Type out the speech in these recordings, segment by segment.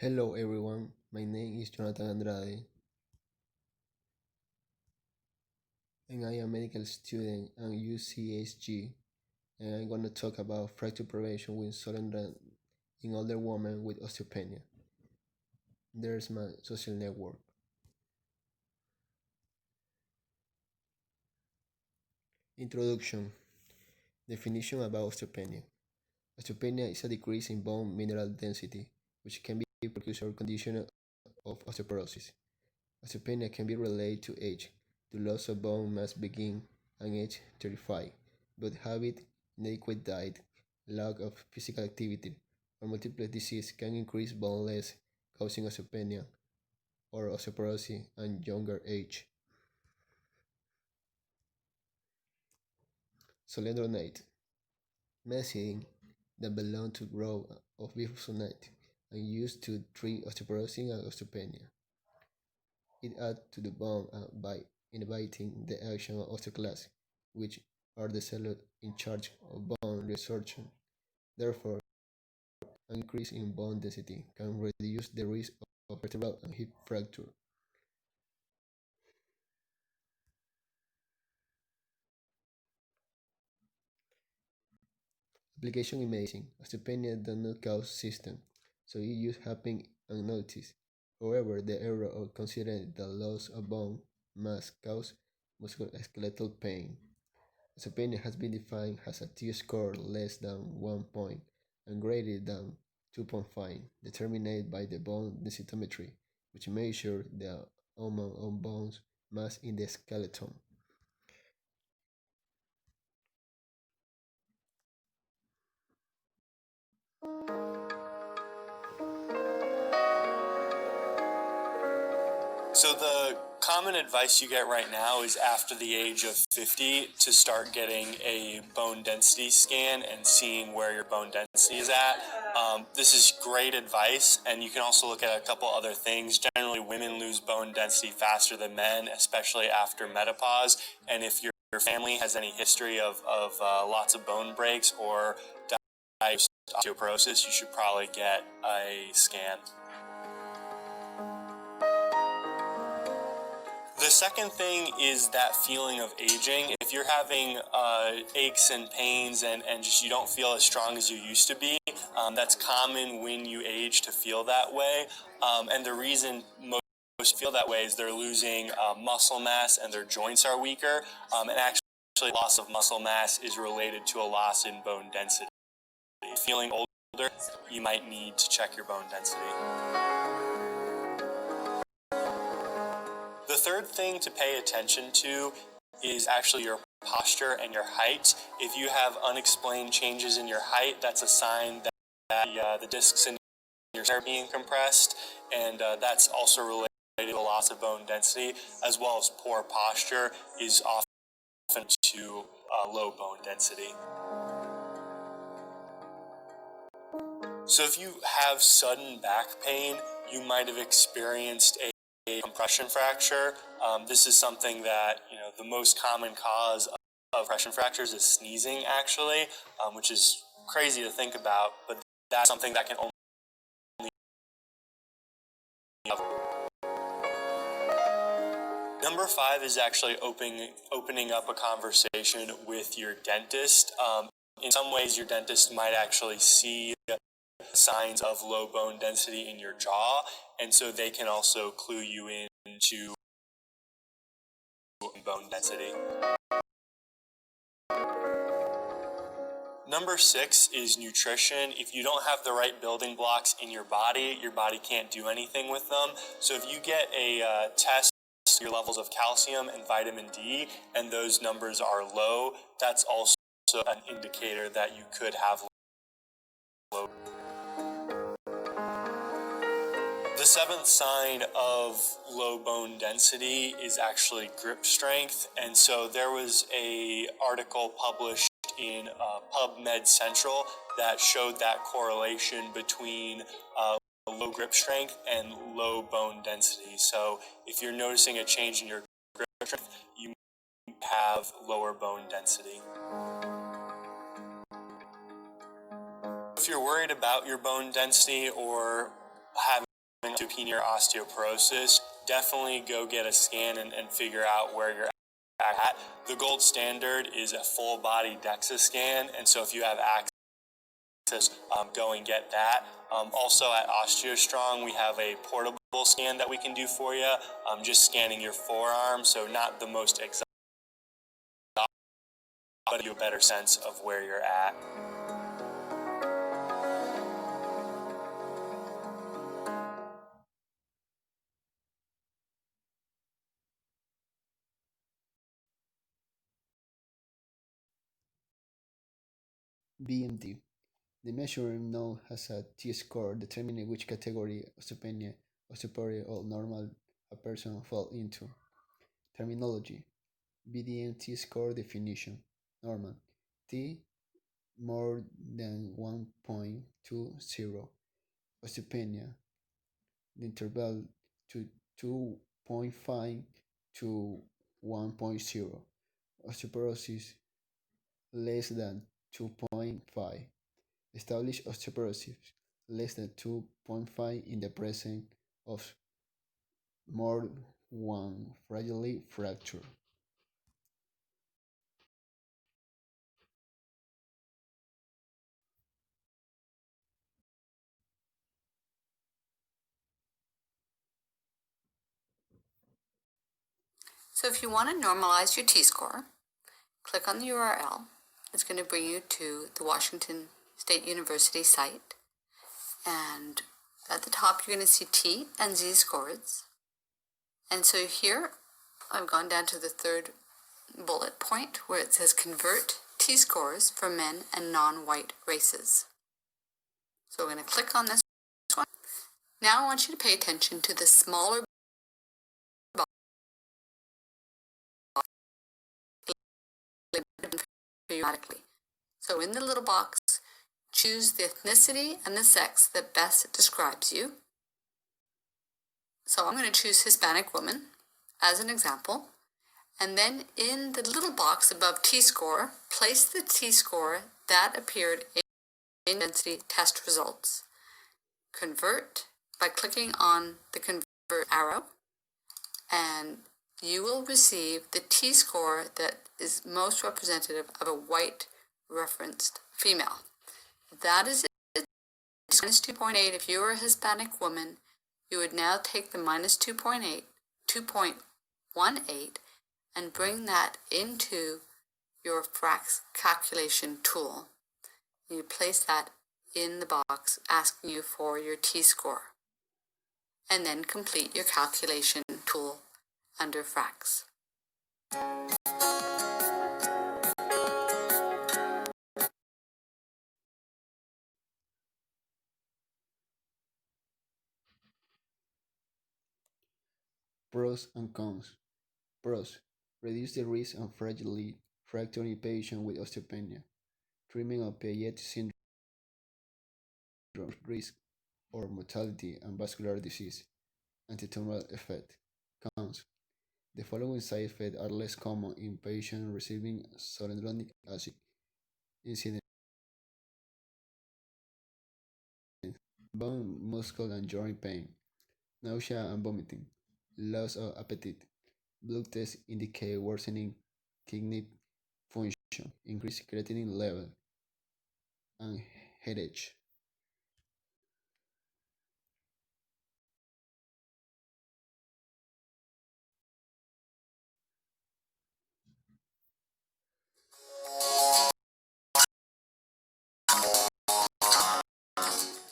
Hello everyone, my name is Jonathan Andrade and I am a medical student at UCSG and I'm going to talk about fracture prevention with Zoledronate in older women with osteopenia. There's my social network. Introduction. Definition about osteopenia. Osteopenia is a decrease in bone mineral density, which can be a precursor condition of osteoporosis. Osteopenia can be related to age. The loss of bone mass begin at age 35, but habit, inadequate diet, lack of physical activity, or multiple disease can increase bone loss, causing osteopenia or osteoporosis at younger age. Zoledronate, medicine that belong to group of bisphosphonate and used to treat osteoporosis and osteopenia. It adds to the bone by inhibiting the action of osteoclasts, which are the cells in charge of bone resorption. Therefore, an increase in bone density can reduce the risk of vertebral and hip fracture. Application in medicine. Osteopenia does not cause symptoms, so it use happen unnoticed. However, the error of considering the loss of bone mass cause musculoskeletal pain. Osteopenia has been defined as a T-score less than 1 point and greater than 2.5, determined by the bone densitometry, which measures the amount of bone mass in the skeleton. So the common advice you get right now is after the age of 50 to start getting a bone density scan and seeing where your bone density is at. This is great advice, and you can also look at a couple other things. Generally, women lose bone density faster than men, especially after menopause. And if your family has any history of lots of bone breaks or diagnosed osteoporosis, you should probably get a scan. The second thing is that feeling of aging. If you're having aches and pains and just you don't feel as strong as you used to be, that's common when you age to feel that way. And the reason most feel that way is they're losing muscle mass and their joints are weaker. And actually, loss of muscle mass is related to a loss in bone density. Feeling older, you might need to check your bone density. The third thing to pay attention to is actually your posture and your height. If you have unexplained changes in your height, that's a sign that the discs in your are being compressed, and that's also related to loss of bone density, as well as poor posture is often to low bone density. So if you have sudden back pain, you might have experienced a compression fracture. This is something that, the most common cause of compression fractures is sneezing, actually, which is crazy to think about, but that's something that can only. Number 5 is actually opening up a conversation with your dentist. In some ways, your dentist might actually see signs of low bone density in your jaw, and so they can also clue you into bone density. Number 6 is nutrition. If you don't have the right building blocks in your body can't do anything with them. So if you get a test your levels of calcium and vitamin D and those numbers are low, that's also an indicator that you could have low. The 7th sign of low bone density is actually grip strength, and so there was an article published in PubMed Central that showed that correlation between low grip strength and low bone density. So if you're noticing a change in your grip strength, you have lower bone density. If you're worried about your bone density or having osteopenia or osteoporosis, definitely go get a scan and figure out where you're at. The gold standard is a full body DEXA scan, and so if you have access, go and get that. Also at OsteoStrong, we have a portable scan that we can do for you, just scanning your forearm, so not the most exact, but give you a better sense of where you're at. BMD. The measure known as a T-score determines which category osteopenia, osteoporosis, or normal a person falls into. Terminology. BDM T-score definition. Normal. T more than 1.20. Osteopenia. The interval to 2.5 to 1.0. Osteoporosis less than 2.5. Established osteoporosis less than 2.5 in the presence of more one fragile fracture. So if you want to normalize your T-score, click on the URL. It's going to bring you to the Washington State University site. And at the top, you're going to see T and Z scores. And so here, I've gone down to the third bullet point where it says convert T-scores for men and non-white races. So we're going to click on this one. Now I want you to pay attention to the smaller box periodically. So in the little box, choose the ethnicity and the sex that best describes you. So I'm going to choose Hispanic woman as an example. And then in the little box above T-score, place the T-score that appeared in density test results. Convert by clicking on the convert arrow, and you will receive the T-score that is most representative of a white referenced female. That is it. Minus 2.8. If you are a Hispanic woman, you would now take the minus 2.8, 2.18, and bring that into your FRAX calculation tool. You place that in the box asking you for your T-score, and then complete your calculation tool under FRAX. Pros and cons. Pros. Reduce the risk of fragile fracture in patients with osteopenia. Treatment of Payet syndrome risk or mortality and vascular disease. Antitumoral effect. Cons. The following side effects are less common in patients receiving zoledronic acid. Incident: bone, muscle, and joint pain, nausea and vomiting, loss of appetite. Blood tests indicate worsening kidney function, increased creatinine level, and headache.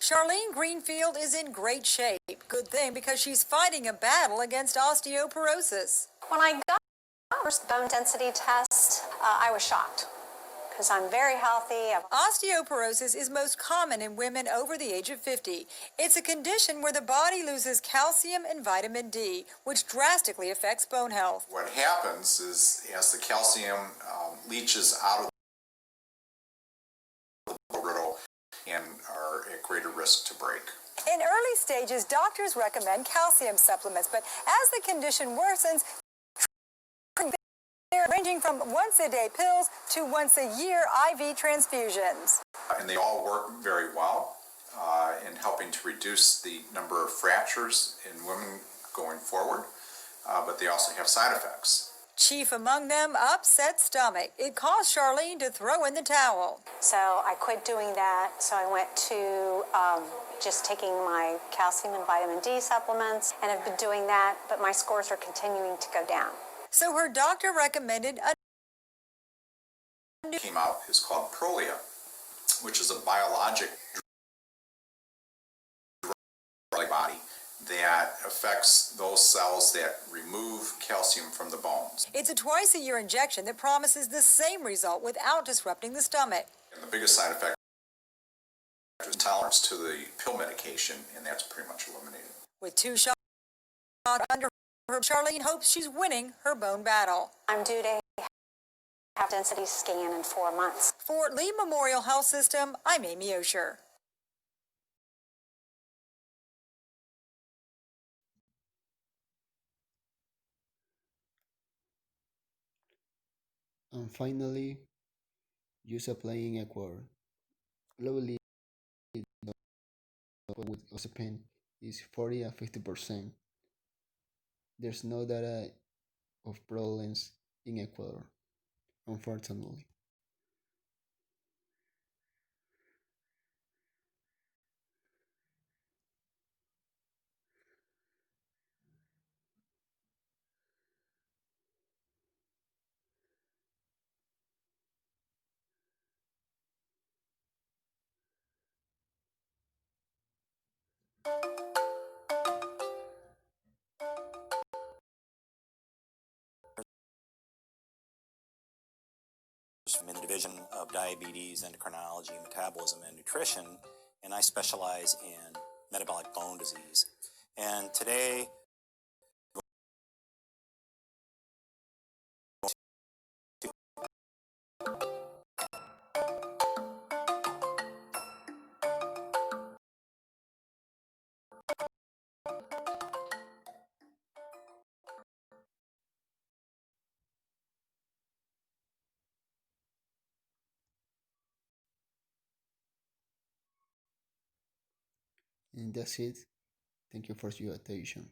Charlene Greenfield is in great shape. Good thing, because she's fighting a battle against osteoporosis. When I got my first bone density test, I was shocked because I'm very healthy. Osteoporosis is most common in women over the age of 50. It's a condition where the body loses calcium and vitamin D, which drastically affects bone health. What happens is, as the calcium leaches out of the brittle and are at greater risk to break. In early stages, doctors recommend calcium supplements, but as the condition worsens, ranging from once-a-day pills to once-a-year IV transfusions. And they all work very well. in helping to reduce the number of fractures in women going forward, but they also have side effects. Chief among them, upset stomach. It caused Charlene to throw in the towel. So I quit doing that. So I went to just taking my calcium and vitamin D supplements and have been doing that, but my scores are continuing to go down. So her doctor recommended a Came out is called Prolia, which is a biologic body that affects those cells that remove calcium from the bones. It's a twice-a-year injection that promises the same result without disrupting the stomach. And the biggest side effect is intolerance to the pill medication, and that's pretty much eliminated. With 2 shots under her, Charlene hopes she's winning her bone battle. I'm due to have density scan in 4 months. For Lee Memorial Health System, I'm Amy Osher. And finally, use applying Ecuador. Globally, with osteopenia is 40 and 50%. There's no data of prevalence in Ecuador, unfortunately. I'm in the division of diabetes, endocrinology, metabolism, and nutrition, and I specialize in metabolic bone disease. And today, And that's it. Thank you for your attention.